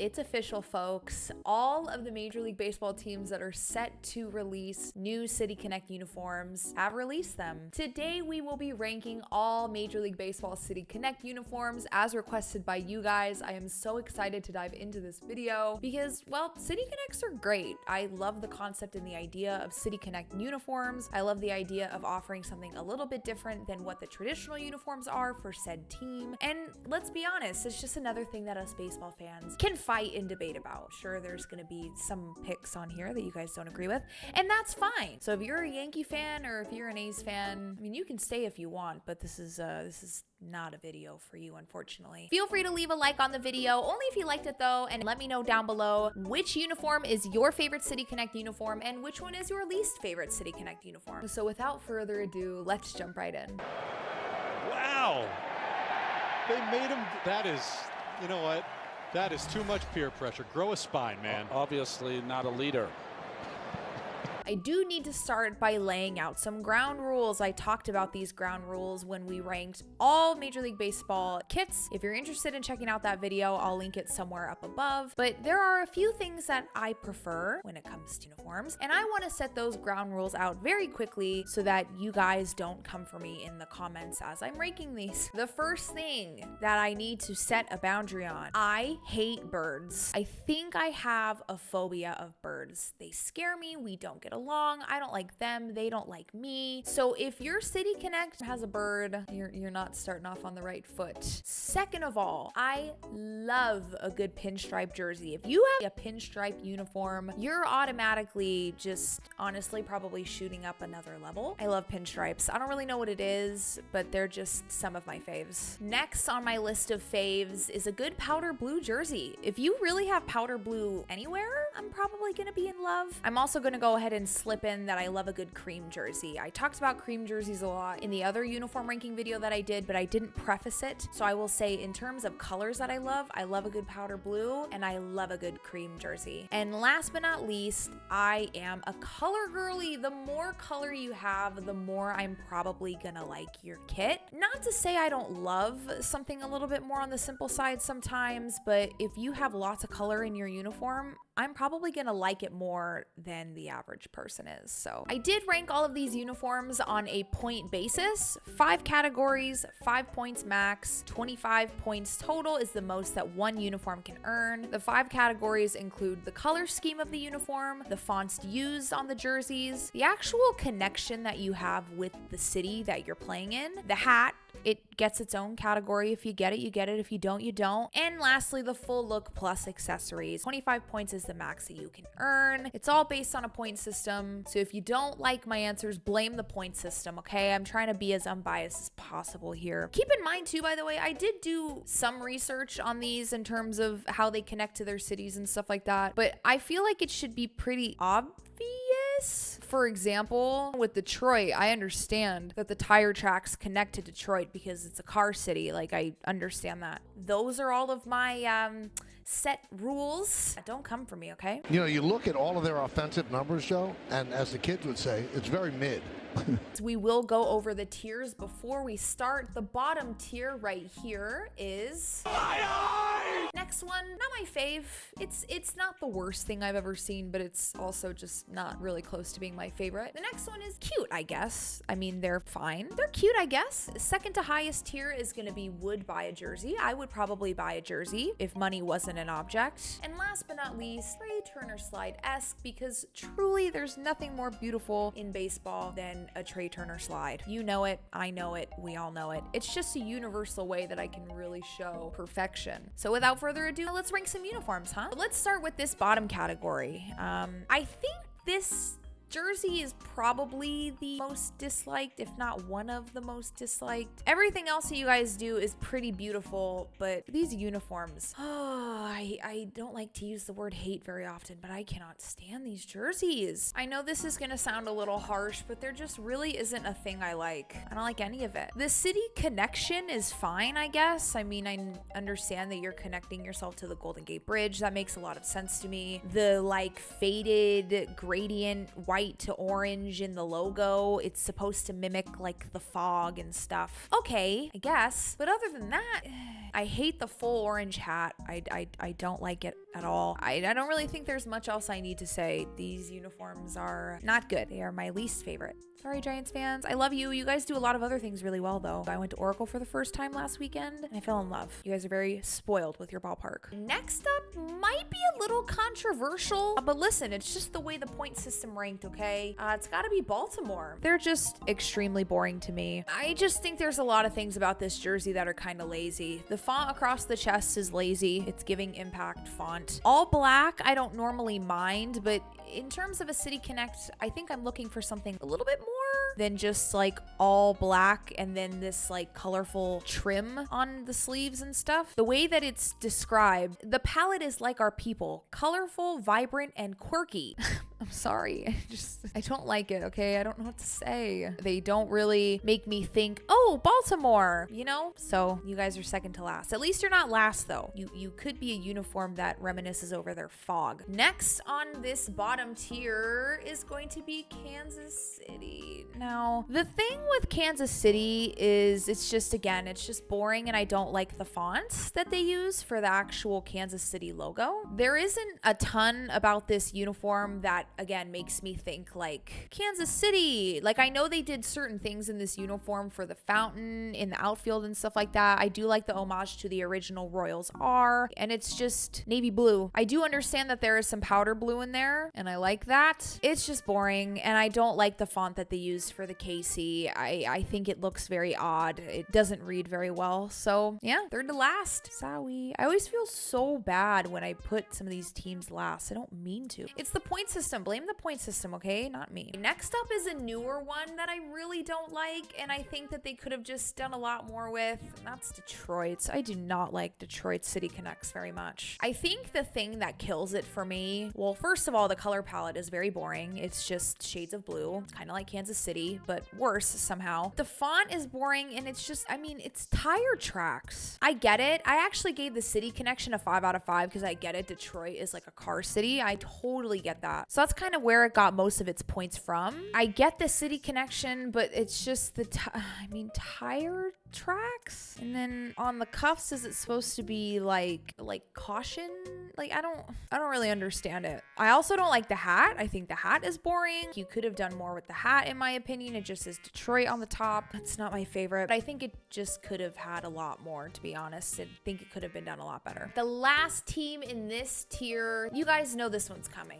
it's official, folks. All of the Major League Baseball teams that are set to release new City Connect uniforms have released them. Today, we will be ranking all Major League Baseball City Connect uniforms as requested by you guys. I am so excited to dive into this video because, well, City Connects are great. I love the concept and the idea of City Connect uniforms. I love the idea of offering something a little bit different than what the traditional uniforms are for said team. And let's be honest, it's just another thing that us baseball fans can fight and debate about. Sure, there's going to be some picks on here that you guys don't agree with, and that's fine. So if you're a Yankee fan or if you're an A's fan, I mean, you can stay if you want, but this is not a video for you, unfortunately. Feel free to leave a like on the video, only if you liked it though, and let me know down below which uniform is your favorite City Connect uniform and which one is your least favorite City Connect uniform. So without further ado, let's jump right in. Wow. They made him, that is, you know what? That is too much peer pressure. Grow a spine, man. Obviously not a leader. I do need to start by laying out some ground rules. I talked about these ground rules when we ranked all Major League Baseball kits. If you're interested in checking out that video, I'll link it somewhere up above. But there are a few things that I prefer when it comes to uniforms, and I want to set those ground rules out very quickly so that you guys don't come for me in the comments as I'm ranking these. The first thing that I need to set a boundary on, I hate birds. I think I have a phobia of birds. They scare me. We don't get along. I don't like them. They don't like me. So if your City Connect has a bird, you're not starting off on the right foot. Second of all, I love a good pinstripe jersey. If you have a pinstripe uniform, you're automatically just honestly probably shooting up another level. I love pinstripes. I don't really know what it is, but they're just some of my faves. Next on my list of faves is a good powder blue jersey. If you really have powder blue anywhere, I'm probably gonna be in love. I'm also gonna go ahead and slip in that I love a good cream jersey. I talked about cream jerseys a lot in the other uniform ranking video that I did, but I didn't preface it. So I will say in terms of colors that I love a good powder blue and I love a good cream jersey. And last but not least, I am a color girly. The more color you have, the more I'm probably gonna like your kit. Not to say I don't love something a little bit more on the simple side sometimes, but if you have lots of color in your uniform, I'm probably gonna like it more than the average person is. So I did rank all of these uniforms on a point basis. 5 categories, 5 points max, 25 points total is the most that one uniform can earn. The 5 categories include the color scheme of the uniform, the fonts used on the jerseys, the actual connection that you have with the city that you're playing in, the hat. It gets its own category. If you get it, you get it. If you don't, you don't. And lastly, the full look plus accessories. 25 points is the max that you can earn. It's all based on a point system. So if you don't like my answers, blame the point system, okay? I'm trying to be as unbiased as possible here. Keep in mind too, by the way, I did do some research on these in terms of how they connect to their cities and stuff like that. But I feel like it should be pretty obvious. For example, with Detroit, I understand that the tire tracks connect to Detroit because it's a car city. Like, I understand that. Those are all of my set rules. Don't come for me, okay? You know, you look at all of their offensive numbers, Joe, and as the kids would say, it's very mid. We will go over the tiers before we start. The bottom tier right here is... Next one, not my fave. It's not the worst thing I've ever seen, but it's also just not really close to being my favorite. The next one is cute, I guess. I mean, they're fine. They're cute, I guess. Second to highest tier is gonna be would buy a jersey. I would probably buy a jersey if money wasn't an object. And last but not least, Trea Turner slide-esque, because truly there's nothing more beautiful in baseball than a Trea Turner slide. You know it, I know it, we all know it. It's just a universal way that I can really show perfection. So without further ado, let's rank some uniforms, huh? Let's start with this bottom category. I think this jersey is probably the most disliked, if not one of the most disliked. Everything else that you guys do is pretty beautiful, but these uniforms, I don't like to use the word hate very often, but I cannot stand these jerseys. I know this is gonna sound a little harsh, but there just really isn't a thing I like. I don't like any of it. The city connection is fine, I guess. I mean, I understand that you're connecting yourself to the Golden Gate Bridge. That makes a lot of sense to me. The like faded gradient white white to orange in the logo. It's supposed to mimic like the fog and stuff. Okay, I guess. But other than that, I hate the full orange hat. I don't like it at all. I don't really think there's much else I need to say. These uniforms are not good. They are my least favorite. Sorry, Giants fans. I love you. You guys do a lot of other things really well, though. I went to Oracle for the first time last weekend, and I fell in love. You guys are very spoiled with your ballpark. Next up might be a little controversial, but listen, it's just the way the point system ranked, okay? It's gotta be Baltimore. They're just extremely boring to me. I just think there's a lot of things about this jersey that are kind of lazy. The font across the chest is lazy. It's giving Impact font. All black, I don't normally mind, but in terms of a City Connect, I think I'm looking for something a little bit more than just like all black and then this like colorful trim on the sleeves and stuff. The way that it's described, the palette is like our people, colorful, vibrant, and quirky. I'm sorry. I don't like it, okay? I don't know what to say. They don't really make me think, oh, Baltimore, you know? So you guys are second to last. At least you're not last, though. You could be a uniform that reminisces over their fog. Next on this bottom tier is going to be Kansas City. Now, the thing with Kansas City is it's just boring, and I don't like the fonts that they use for the actual Kansas City logo. There isn't a ton about this uniform that again makes me think like Kansas City. Like, I know they did certain things in this uniform for the fountain in the outfield and stuff like that. I do like the homage to the original Royals R, and it's just navy blue. I do understand that there is some powder blue in there, and I like that. It's just boring, and I don't like the font that they used for the KC. I think it looks very odd. It doesn't read very well. So yeah, third to last. Sorry. I always feel so bad when I put some of these teams last. I don't mean to. It's the point system. Blame the point system, okay? Not me. Next up is a newer one that I really don't like, and I think that they could have just done a lot more with. That's Detroit's. I do not like Detroit City Connects very much. I think the thing that kills it for me, well, first of all, the color palette is very boring. It's just shades of blue, kind of like Kansas City, but worse somehow. The font is boring, and it's just, I mean, it's tire tracks. I get it. I actually gave the City Connection a 5 out of 5 because I get it. Detroit is like a car city. I totally get that. So that's kind of where it got most of its points from. I get the City Connection, but it's just the tire tracks. And then on the cuffs, is it supposed to be like caution? Like, I don't really understand it. I also don't like the hat. I think the hat is boring. You could have done more with the hat, in my opinion. It just says Detroit on the top. That's not my favorite, but I think it just could have had a lot more, to be honest. I think it could have been done a lot better. The last team in this tier, you guys know this one's coming.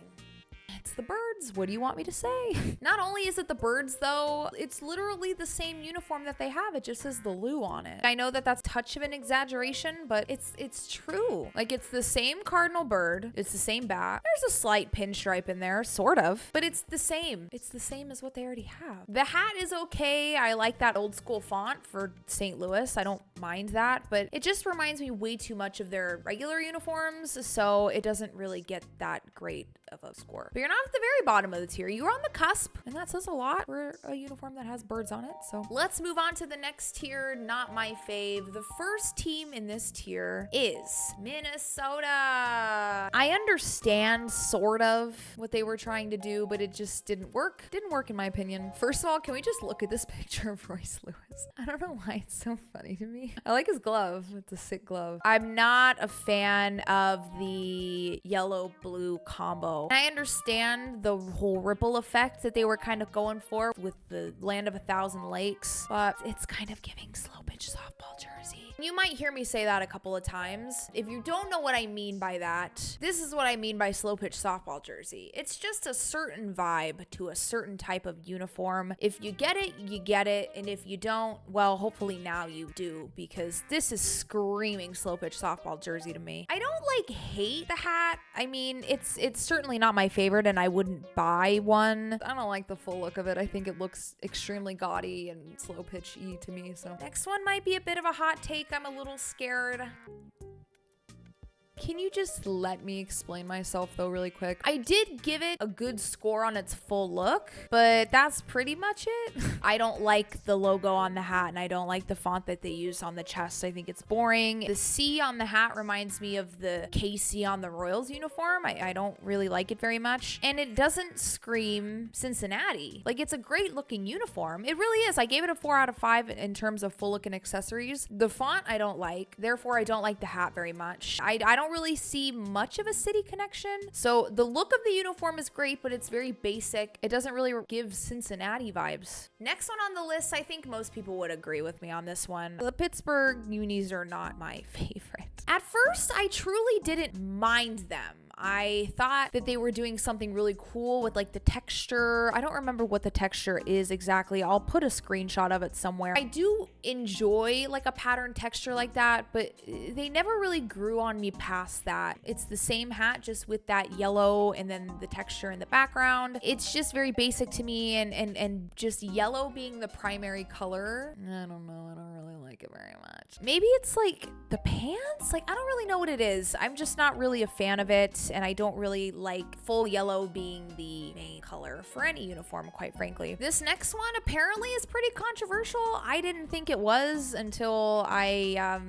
It's the Birds. What do you want me to say? Not only is it the Birds, though, it's literally the same uniform that they have. It just says the Lou on it. I know that that's a touch of an exaggeration, but it's true. Like, it's the same cardinal bird. It's the same bat. There's a slight pinstripe in there, sort of, but it's the same. It's the same as what they already have. The hat is okay. I like that old school font for St. Louis. I don't mind that, but it just reminds me way too much of their regular uniforms, so it doesn't really get that great of a score. But you're not at the very bottom of the tier. You're on the cusp, and that says a lot for a uniform that has birds on it. So let's move on to the next tier. Not my fave. The first team in this tier is Minnesota. I understand sort of what they were trying to do, but it just didn't work. Didn't work in my opinion. First of all, can we just look at this picture of Royce Lewis? I don't know why it's so funny to me. I like his glove. It's a sick glove. I'm not a fan of the yellow-blue combo. I understand the whole ripple effect that they were kind of going for with the Land of a Thousand Lakes, but it's kind of giving slow pitch softball jersey. You might hear me say that a couple of times. If you don't know what I mean by that, this is what I mean by slow pitch softball jersey. It's just a certain vibe to a certain type of uniform. If you get it, you get it. And if you don't, well, hopefully now you do, because this is screaming slow pitch softball jersey to me. I don't hate the hat. I mean, it's certainly not my favorite, and I wouldn't buy one. I don't like the full look of it. I think it looks extremely gaudy and slow pitch-y to me. So next one might be a bit of a hot take. I'm a little scared. Can you just let me explain myself though really quick? I did give it a good score on its full look, but that's pretty much it. I don't like the logo on the hat, and I don't like the font that they use on the chest. I think it's boring. The C on the hat reminds me of the KC on the Royals uniform. I don't really like it very much. And it doesn't scream Cincinnati. Like, it's a great looking uniform. It really is. I gave it a 4 out of 5 in terms of full look and accessories. The font I don't like, therefore I don't like the hat very much. I don't really see much of a city connection. So the look of the uniform is great, but it's very basic. It doesn't really give Cincinnati vibes. Next one on the list, I think most people would agree with me on this one. The Pittsburgh unis are not my favorite. At first, I truly didn't mind them. I thought that they were doing something really cool with like the texture. I don't remember what the texture is exactly. I'll put a screenshot of it somewhere. I do enjoy like a pattern texture like that, but they never really grew on me past that. It's the same hat just with that yellow and then the texture in the background. It's just very basic to me, and just yellow being the primary color. I don't know. I don't really like it very much. Maybe it's like the pants? Like, I don't really know what it is. I'm just not really a fan of it. And I don't really like full yellow being the main color for any uniform, quite frankly. This next one apparently is pretty controversial. I didn't think it was until I,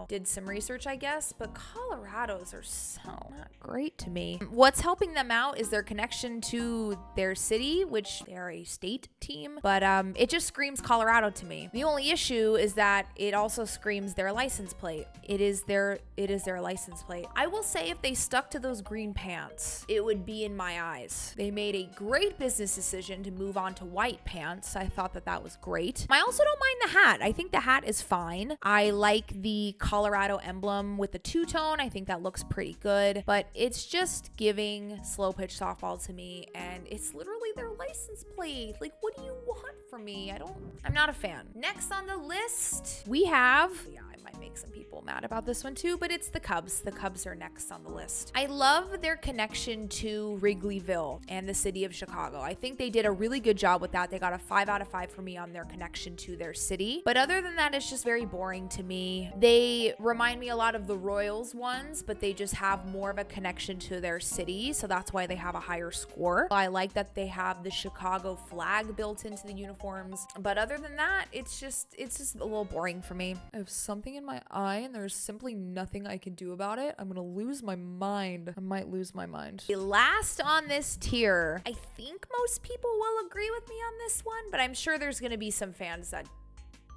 did some research, I guess. But Colorados are so not great to me. What's helping them out is their connection to their city, which they're a state team. But it just screams Colorado to me. The only issue is that it also screams their license plate. It is their license plate. I will say if they stuck to those green pants, it would be in my eyes. They made a great business decision to move on to white pants. I thought that was great. I also don't mind the hat. I think the hat is fine. I like the Colorado emblem with the two-tone. I think that looks pretty good, but it's just giving slow pitch softball to me, and it's literally their license plate. Like, what do you want from me? I'm not a fan. Next on the list, we have, I might make some people mad about this one too, but it's the Cubs. The Cubs are next on the list. I love their connection to Wrigleyville and the city of Chicago. I think they did a really good job with that. They got a 5 out of 5 for me on their connection to their city. But other than that, it's just very boring to me. They remind me a lot of the Royals ones, but they just have more of a connection to their city. So that's why they have a higher score. I like that they have the Chicago flag built into the uniforms. But other than that, it's just a little boring for me. I have something in my eye and there's simply nothing I can do about it. I'm gonna lose my mind. I might lose my mind. Last on this tier, I think most people will agree with me on this one, but I'm sure there's gonna be some fans that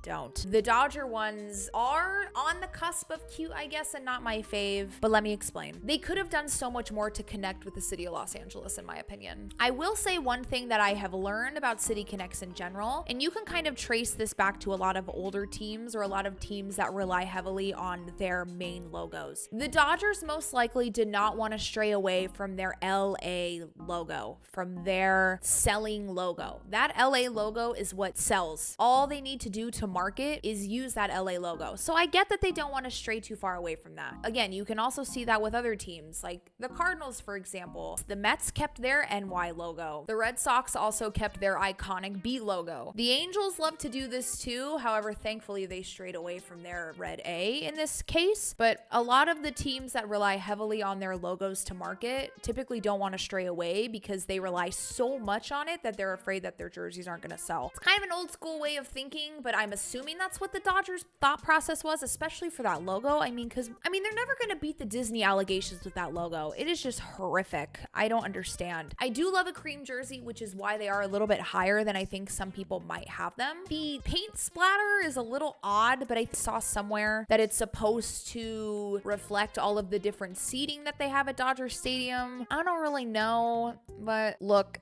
don't. The Dodger ones are on the cusp of cute, I guess, and not my fave, but let me explain. They could have done so much more to connect with the city of Los Angeles, in my opinion. I will say one thing that I have learned about City Connects in general, and you can kind of trace this back to a lot of older teams or a lot of teams that rely heavily on their main logos. The Dodgers most likely did not want to stray away from their LA logo, from their selling logo. That LA logo is what sells. All they need to do to market is use that LA logo. So I get that they don't want to stray too far away from that. Again, you can also see that with other teams, like the Cardinals, for example. The Mets kept their NY logo. The Red Sox also kept their iconic B logo. The Angels love to do this too. However, thankfully, they strayed away from their red A in this case. But a lot of the teams that rely heavily on their logos to market typically don't want to stray away because they rely so much on it that they're afraid that their jerseys aren't going to sell. It's kind of an old school way of thinking, but I'm assuming that's what the Dodgers thought process was, especially for that logo. I mean, they're never going to beat the Disney allegations with that logo. It is just horrific. I don't understand. I do love a cream jersey, which is why they are a little bit higher than I think some people might have them. The paint splatter is a little odd, but I saw somewhere that it's supposed to reflect all of the different seating that they have at Dodger Stadium. I don't really know, but look,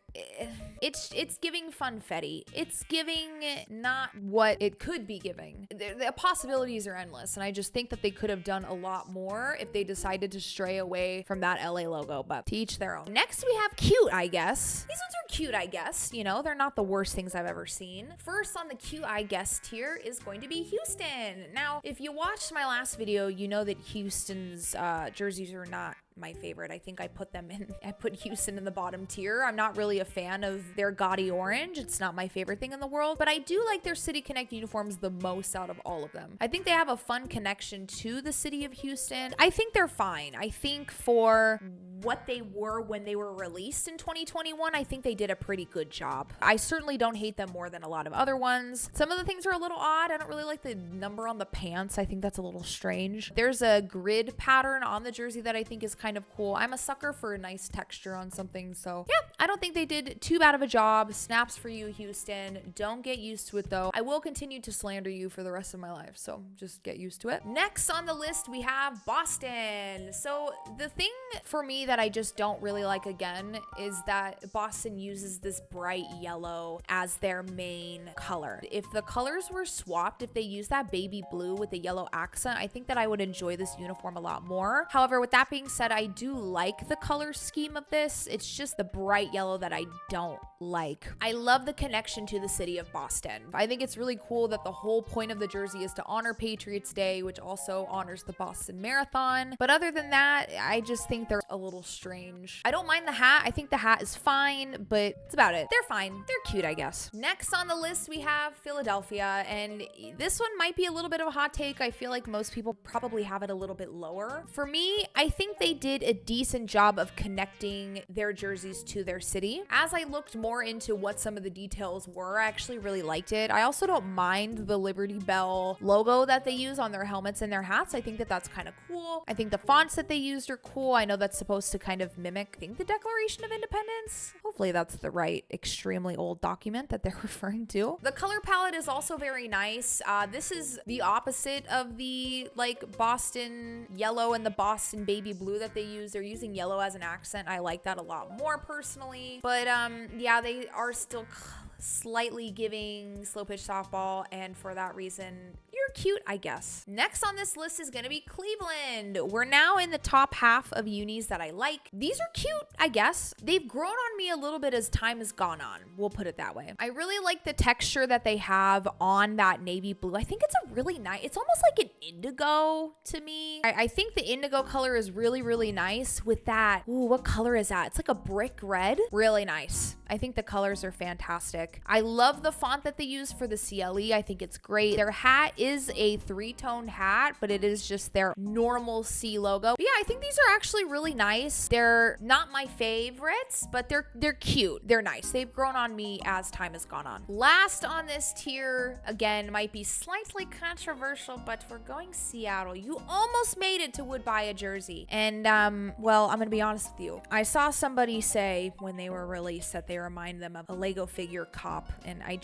it's giving funfetti. It's giving not what it could be giving. The possibilities are endless, and I just think that they could have done a lot more if they decided to stray away from that LA logo, but to each their own. Next, we have cute, I guess. These ones are cute, I guess. You know, they're not the worst things I've ever seen. First on the cute, I guess, tier is going to be Houston. Now, if you watched my last video, you know that Houston's jerseys are not my favorite. I think I put Houston in the bottom tier. I'm not really a fan of their gaudy orange. It's not my favorite thing in the world, but I do like their City Connect uniforms the most out of all of them. I think they have a fun connection to the city of Houston. I think they're fine. I think for what they were when they were released in 2021, I think they did a pretty good job. I certainly don't hate them more than a lot of other ones. Some of the things are a little odd. I don't really like the number on the pants. I think that's a little strange. There's a grid pattern on the jersey that I think is kind of cool. I'm a sucker for a nice texture on something. So yeah, I don't think they did too bad of a job. Snaps for you, Houston. Don't get used to it though. I will continue to slander you for the rest of my life. So just get used to it. Next on the list, we have Boston. So the thing for me that I just don't really like again is that Boston uses this bright yellow as their main color. If the colors were swapped, if they use that baby blue with the yellow accent, I think that I would enjoy this uniform a lot more. However, with that being said, I do like the color scheme of this. It's just the bright yellow that I don't like. I love the connection to the city of Boston. I think it's really cool that the whole point of the jersey is to honor Patriots Day, which also honors the Boston Marathon. But other than that, I just think they're a little strange. I don't mind the hat. I think the hat is fine, but that's about it. They're fine. They're cute, I guess. Next on the list, we have Philadelphia, and this one might be a little bit of a hot take. I feel like most people probably have it a little bit lower. For me, I think they did a decent job of connecting their jerseys to their city. As I looked more into what some of the details were, I actually really liked it. I also don't mind the Liberty Bell logo that they use on their helmets and their hats. I think that that's kind of cool. I think the fonts that they used are cool. I know that's supposed to kind of mimic, I think, the Declaration of Independence. Hopefully that's the right extremely old document that they're referring to. The color palette is also very nice. This is the opposite of the like Boston yellow and the Boston baby blue that they use. They're using yellow as an accent. I like that a lot more personally. But yeah, they are still slightly giving slow pitch softball, and for that reason, you're cute, I guess. Next on this list is gonna be Cleveland. We're now in the top half of unis that I like. These are cute, I guess. They've grown on me a little bit as time has gone on. We'll put it that way. I really like the texture that they have on that navy blue. I think it's a really nice, it's almost like an indigo to me. I think the indigo color is really, really nice with that. Ooh, what color is that? It's like a brick red. Really nice. I think the colors are fantastic. I love the font that they use for the CLE. I think it's great. Their hat is a 3-tone hat, but it is just their normal C logo. But yeah, I think these are actually really nice. They're not my favorites, but they're cute. They're nice. They've grown on me as time has gone on. Last on this tier, again, might be slightly controversial, but we're going Seattle. You almost made it to Would Buy a Jersey. And well, I'm gonna be honest with you. I saw somebody say when they were released that they remind them of a Lego figure cop, and I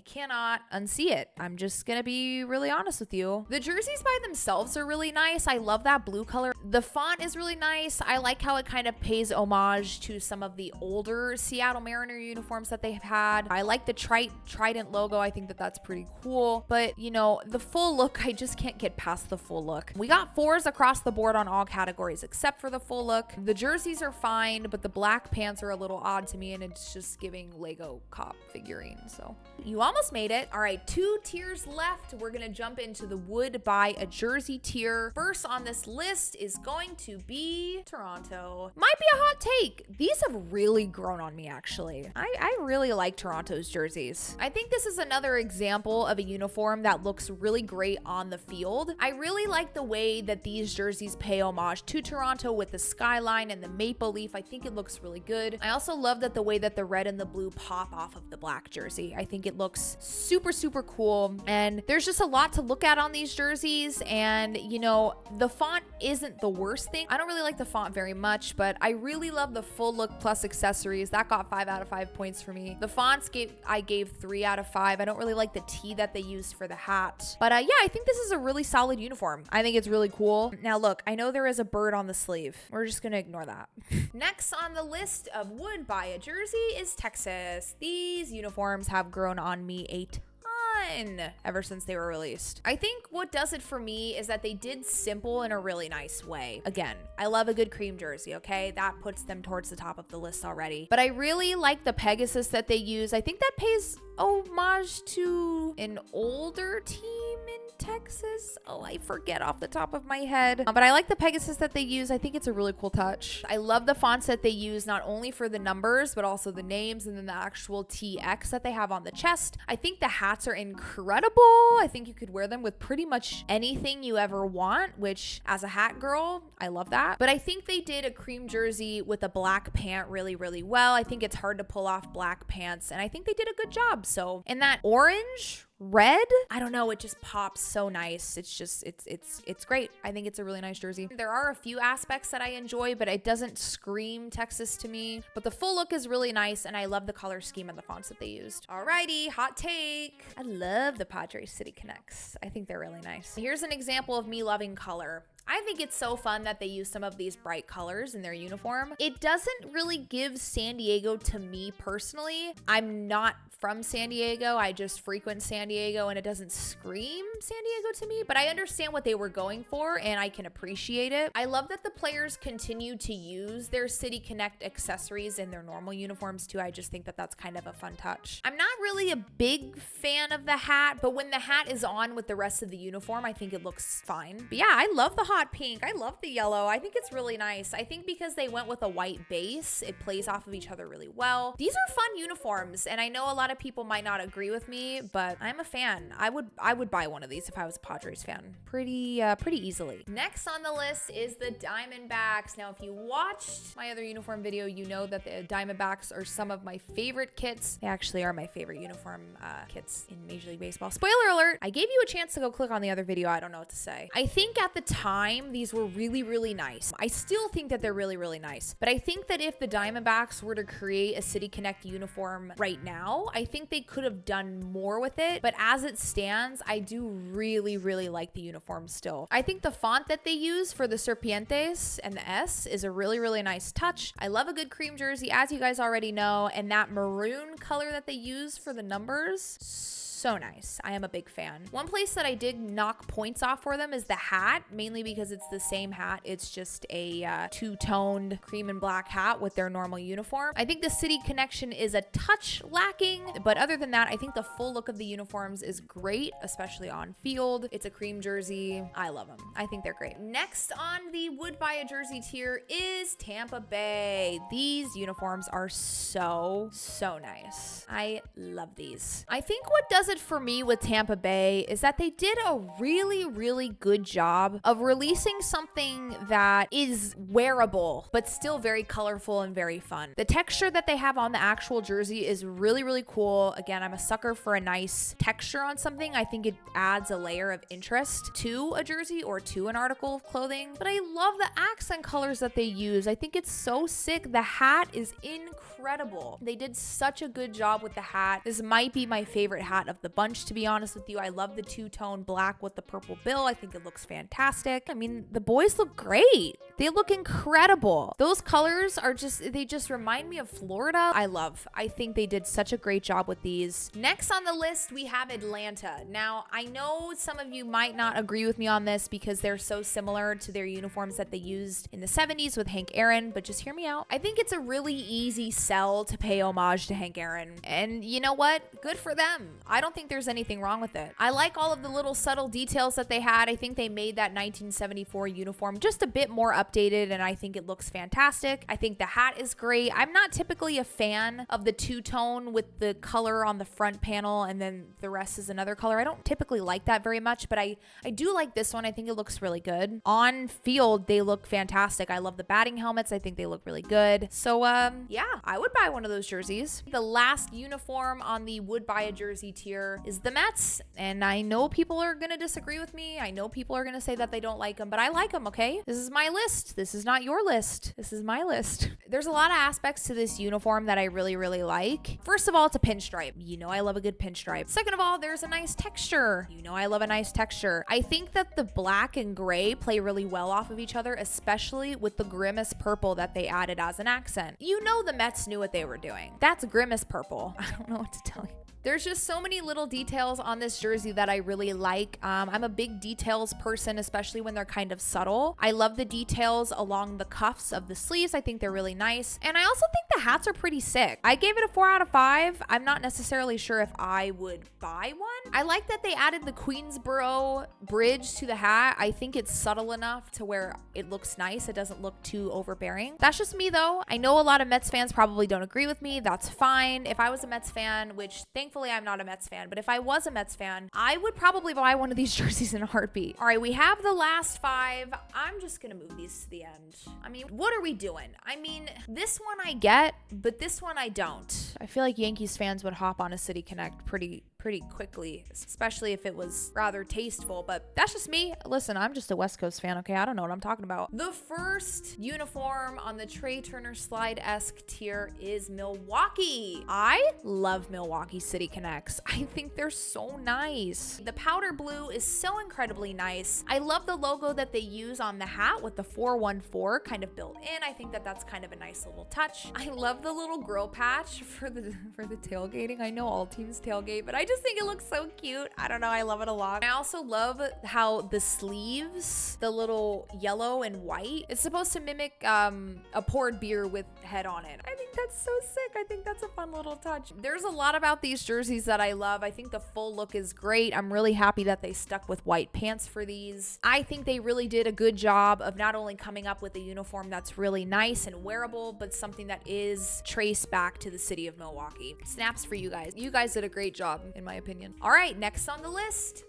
cannot unsee it. I'm just gonna be really honest with you. The jerseys by themselves are really nice. I love that blue color. The font is really nice. I like how it kind of pays homage to some of the older Seattle Mariner uniforms that they have had. I like the trident logo. I think that that's pretty cool. But you know, the full look, I just can't get past the full look. We got 4s across the board on all categories except for the full look. The jerseys are fine, but the black pants are a little odd to me, and it's just giving Lego cop figurine. So you almost made it. All right, 2 tiers left. We're gonna jump into the Would Buy a Jersey tier. First on this list is going to be Toronto. Might be a hot take. These have really grown on me, actually. I really like Toronto's jerseys. I think this is another example of a uniform that looks really great on the field. I really like the way that these jerseys pay homage to Toronto with the skyline and the maple leaf. I think it looks really good. I also love that the way that the red and the blue pop off of the black jersey. I think it looks super, super cool. And there's just a lot to look at on these jerseys. And, you know, the font isn't the worst thing. I don't really like the font very much, but I really love the full look plus accessories. That got 5 out of 5 points for me. The fonts I gave 3 out of 5. I don't really like the T that they used for the hat. But yeah, I think this is a really solid uniform. I think it's really cool. Now look, I know there is a bird on the sleeve. We're just gonna ignore that. Next on the list of Would Buy a Jersey is Texas. These uniforms have grown on me a ton ever since they were released. I think what does it for me is that they did simple in a really nice way. Again, I love a good cream jersey, okay? That puts them towards the top of the list already. But I really like the Pegasus that they use. I think that pays homage to an older team in Texas? Oh, I forget off the top of my head. But I like the Pegasus that they use. I think it's a really cool touch. I love the fonts that they use, not only for the numbers, but also the names and then the actual TX that they have on the chest. I think the hats are incredible. I think you could wear them with pretty much anything you ever want, which as a hat girl, I love that. But I think they did a cream jersey with a black pant really, really well. I think it's hard to pull off black pants, and I think they did a good job. So, and that orange, red, I don't know, it just pops so nice. It's just it's great. I think it's a really nice jersey. There are a few aspects that I enjoy, but it doesn't scream Texas to me. But the full look is really nice, and I love the color scheme and the fonts that they used. Alrighty, hot take. I love the Padres City Connects. I think they're really nice. Here's an example of me loving color. I think it's so fun that they use some of these bright colors in their uniform. It doesn't really give San Diego to me personally. I'm not from San Diego. I just frequent San Diego, and it doesn't scream San Diego to me, but I understand what they were going for and I can appreciate it. I love that the players continue to use their City Connect accessories in their normal uniforms too. I just think that that's kind of a fun touch. I'm not really a big fan of the hat, but when the hat is on with the rest of the uniform, I think it looks fine. But yeah, I love the hot pink. I love the yellow. I think it's really nice. I think because they went with a white base, it plays off of each other really well. These are fun uniforms, and I know a lot of people might not agree with me, but I'm a fan. I would buy one of these if I was a Padres fan pretty easily. Next on the list is the Diamondbacks. Now, if you watched my other uniform video, you know that the Diamondbacks are some of my favorite kits. They actually are my favorite uniform kits in Major League Baseball. Spoiler alert, I gave you a chance to go click on the other video. I don't know what to say. I think at the time, these were really, really nice. I still think that they're really, really nice, but I think that if the Diamondbacks were to create a City Connect uniform right now, I think they could have done more with it. But as it stands, I do really, really like the uniform still. I think the font that they use for the Serpientes and the S is a really, really nice touch. I love a good cream jersey, as you guys already know, and that maroon color that they use for the numbers, so nice. I am a big fan. One place that I did knock points off for them is the hat, mainly because it's the same hat. It's just a two-toned cream and black hat with their normal uniform. I think the City Connection is a touch lacking, but other than that, I think the full look of the uniforms is great, especially on field. It's a cream jersey. I love them. I think they're great. Next on the would buy a jersey tier is Tampa Bay. These uniforms are so nice. I love these. I think what does it for me with Tampa Bay is that they did a really, really good job of releasing something that is wearable, but still very colorful and very fun. The texture that they have on the actual jersey is really, really cool. Again, I'm a sucker for a nice texture on something. I think it adds a layer of interest to a jersey or to an article of clothing, but I love the accent colors that they use. I think it's so sick. The hat is incredible. They did such a good job with the hat. This might be my favorite hat of the bunch, to be honest with you. I love the two-tone black with the purple bill. I think it looks fantastic. I mean, the boys look great. They look incredible. Those colors are they just remind me of Florida. I think they did such a great job with these. Next on the list, we have Atlanta. Now, I know some of you might not agree with me on this because they're so similar to their uniforms that they used in the 70s with Hank Aaron, but just hear me out. I think it's a really easy sell to pay homage to Hank Aaron. And you know what? Good for them. I don't think there's anything wrong with it. I like all of the little subtle details that they had. I think they made that 1974 uniform just a bit more updated, and I think it looks fantastic. I think the hat is great. I'm not typically a fan of the two-tone with the color on the front panel and then the rest is another color. I don't typically like that very much, but I do like this one. I think it looks really good. On field, they look fantastic. I love the batting helmets. I think they look really good. So, yeah, I would buy one of those jerseys. The last uniform on the would buy a jersey tier is the Mets, and I know people are gonna disagree with me. I know people are gonna say that they don't like them, but I like them, okay? This is my list. This is not your list. This is my list. There's a lot of aspects to this uniform that I really, really like. First of all, it's a pinstripe. You know I love a good pinstripe. Second of all, there's a nice texture. You know I love a nice texture. I think that the black and gray play really well off of each other, especially with the Grimace purple that they added as an accent. You know the Mets knew what they were doing. That's Grimace purple. I don't know what to tell you. There's just so many little details on this jersey that I really like. I'm a big details person, especially when they're kind of subtle. I love the details along the cuffs of the sleeves. I think they're really nice. And I also think the hats are pretty sick. I gave it a 4 out of 5. I'm not necessarily sure if I would buy one, I like that they added the Queensboro bridge to the hat. I think it's subtle enough to where it looks nice. It doesn't look too overbearing. That's just me though. I know a lot of Mets fans probably don't agree with me. That's fine. If I was a Mets fan, which thankfully I'm not a Mets fan, but if I was a Mets fan, I would probably buy one of these jerseys in a heartbeat. All right, we have the last 5. I'm just gonna move these to the end. I mean, what are we doing? I mean, this one I get, but this one I don't. I feel like Yankees fans would hop on a City Connect pretty quickly, especially if it was rather tasteful, but that's just me. Listen, I'm just a West Coast fan, okay? I don't know what I'm talking about. The first uniform on the Trey Turner Slide-esque tier is Milwaukee. I love Milwaukee City Connects. I think they're so nice. The powder blue is so incredibly nice. I love the logo that they use on the hat with the 414 kind of built in. I think that that's kind of a nice little touch. I love the little grill patch for the tailgating. I know all teams tailgate, but I just think it looks so cute. I don't know. I love it a lot. I also love how the sleeves, the little yellow and white, it's supposed to mimic a poured beer with head on it. I think that's so sick. I think that's a fun little touch. There's a lot about these jerseys that I love. I think the full look is great. I'm really happy that they stuck with white pants for these. I think they really did a good job of not only coming up with a uniform that's really nice and wearable, but something that is traced back to the city of Milwaukee. Snaps for you guys. You guys did a great job, in my opinion. All right, next on the list.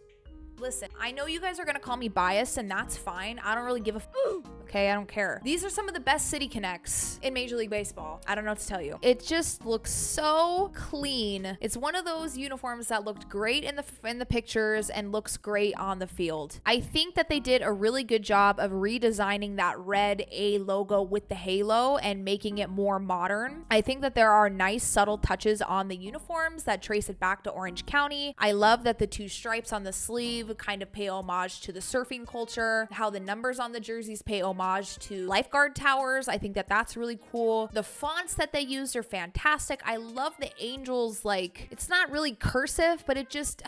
Listen, I know you guys are gonna call me biased, and that's fine. I don't really give a okay, I don't care. These are some of the best City Connects in Major League Baseball. I don't know what to tell you. It just looks so clean. It's one of those uniforms that looked great in the pictures and looks great on the field. I think that they did a really good job of redesigning that red A logo with the halo and making it more modern. I think that there are nice subtle touches on the uniforms that trace it back to Orange County. I love that the 2 stripes on the sleeve kind of pay homage to the surfing culture, how the numbers on the jerseys pay homage to lifeguard towers. I think that that's really cool. The fonts that they used are fantastic. I love the Angels, like, it's not really cursive, but it just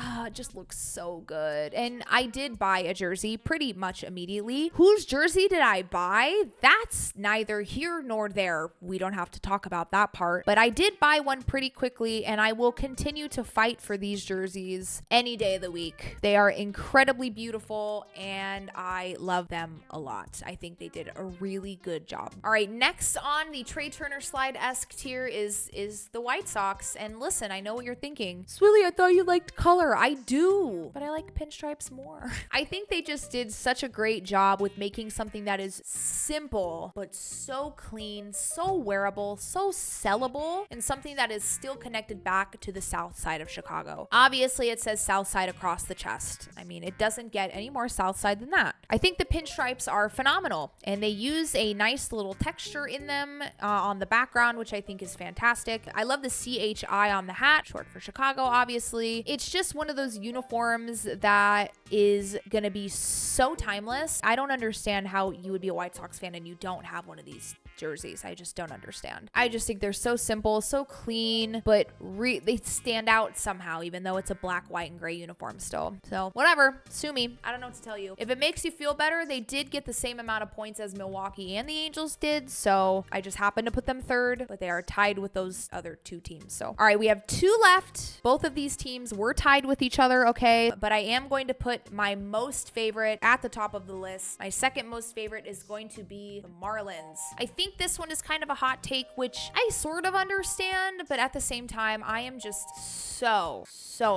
looks so good. And I did buy a jersey pretty much immediately. Whose jersey did I buy? That's neither here nor there. We don't have to talk about that part, but I did buy one pretty quickly, and I will continue to fight for these jerseys any day of the week. They are incredibly beautiful, and I love them a lot. I think they did a really good job. All right, next on the Trey Turner Slide-esque tier is the White Sox. And listen, I know what you're thinking. Swilly, I thought you liked color. I do, but I like pinstripes more. I think they just did such a great job with making something that is simple, but so clean, so wearable, so sellable, and something that is still connected back to the south side of Chicago. Obviously, it says south side across the chest. I mean, it doesn't get any more south side than that. I think the pinstripes are phenomenal, and they use a nice little texture in them on the background, which I think is fantastic. I love the CHI on the hat, short for Chicago, obviously. It's just one of those uniforms that is gonna be so timeless. I don't understand how you would be a White Sox fan and you don't have one of these jerseys. I just don't understand. I just think they're so simple, so clean, but they stand out somehow, even though it's a black, white, and gray uniform still. So whatever, sue me. I don't know what to tell you. If it makes you feel better, they did get the same amount of points as Milwaukee and the Angels did, so I just happened to put them third, but they are tied with those other 2 teams. So all right, we have 2 left. Both of these teams were tied with each other, okay, but I am going to put my most favorite at the top of the list. My second most favorite is going to be the Marlins. I think this one is kind of a hot take, which I sort of understand, but at the same time, I am just so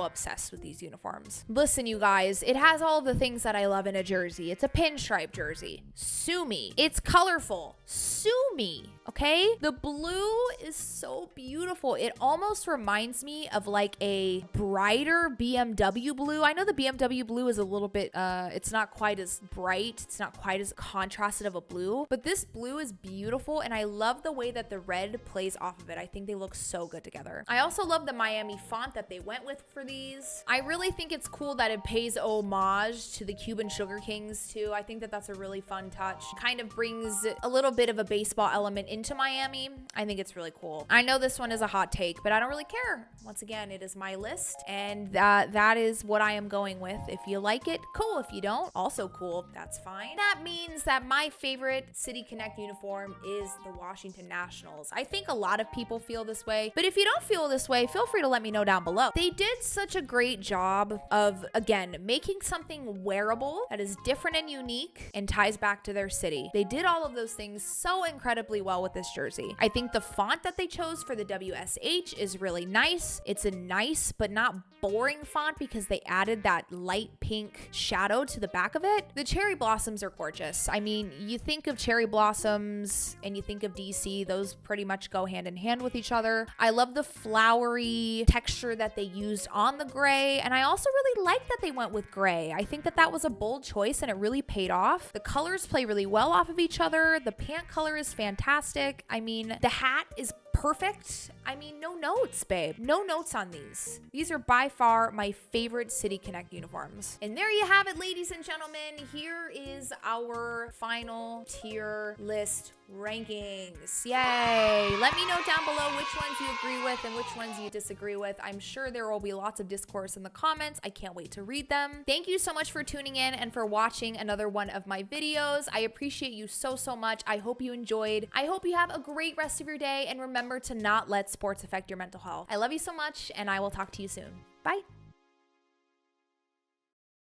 obsessed with these uniforms. Listen, you guys, it has all of the things that I love in a jersey. It's a pinstripe jersey. Sue me. It's colorful. Sue me. Okay? The blue is so beautiful. It almost reminds me of like a brighter BMW blue. I know the BMW blue is a little bit, it's not quite as bright. It's not quite as contrasted of a blue, but this blue is beautiful, and I love the way that the red plays off of it. I think they look so good together. I also love the Miami font that they went with for these. I really think it's cool that it pays homage to the Cuban Sugar Kings too. I think that that's a really fun touch. Kind of brings a little bit of a baseball element into Miami. I think it's really cool. I know this one is a hot take, but I don't really care. Once again, it is my list, and that is what I am going with. If you like it, cool. If you don't, also cool. That's fine. That means that my favorite City Connect uniform is the Washington Nationals. I think a lot of people feel this way, but if you don't feel this way, feel free to let me know down below. They did such a great job of, again, making something wearable that is different and unique and ties back to their city. They did all of those things so incredibly well with this jersey. I think the font that they chose for the WSH is really nice. It's a nice but not boring font because they added that light pink shadow to the back of it. The cherry blossoms are gorgeous. I mean, you think of cherry blossoms and you think of DC, those pretty much go hand in hand with each other. I love the flowery texture that they used on the gray, and I also really like that they went with gray. I think that that was a bold choice and it really paid off. The colors play really well off of each other. The pant color is fantastic. I mean, the hat is perfect. I mean, no notes, babe. No notes on these. These are by far my favorite City Connect uniforms. And there you have it, ladies and gentlemen. Here is our final tier list rankings. Yay. Let me know down below which ones you agree with and which ones you disagree with. I'm sure there will be lots of discourse in the comments. I can't wait to read them. Thank you so much for tuning in and for watching another one of my videos. I appreciate you so much. I hope you enjoyed. I hope you have a great rest of your day, and remember to not let sports affect your mental health. I love you so much, and I will talk to you soon. Bye.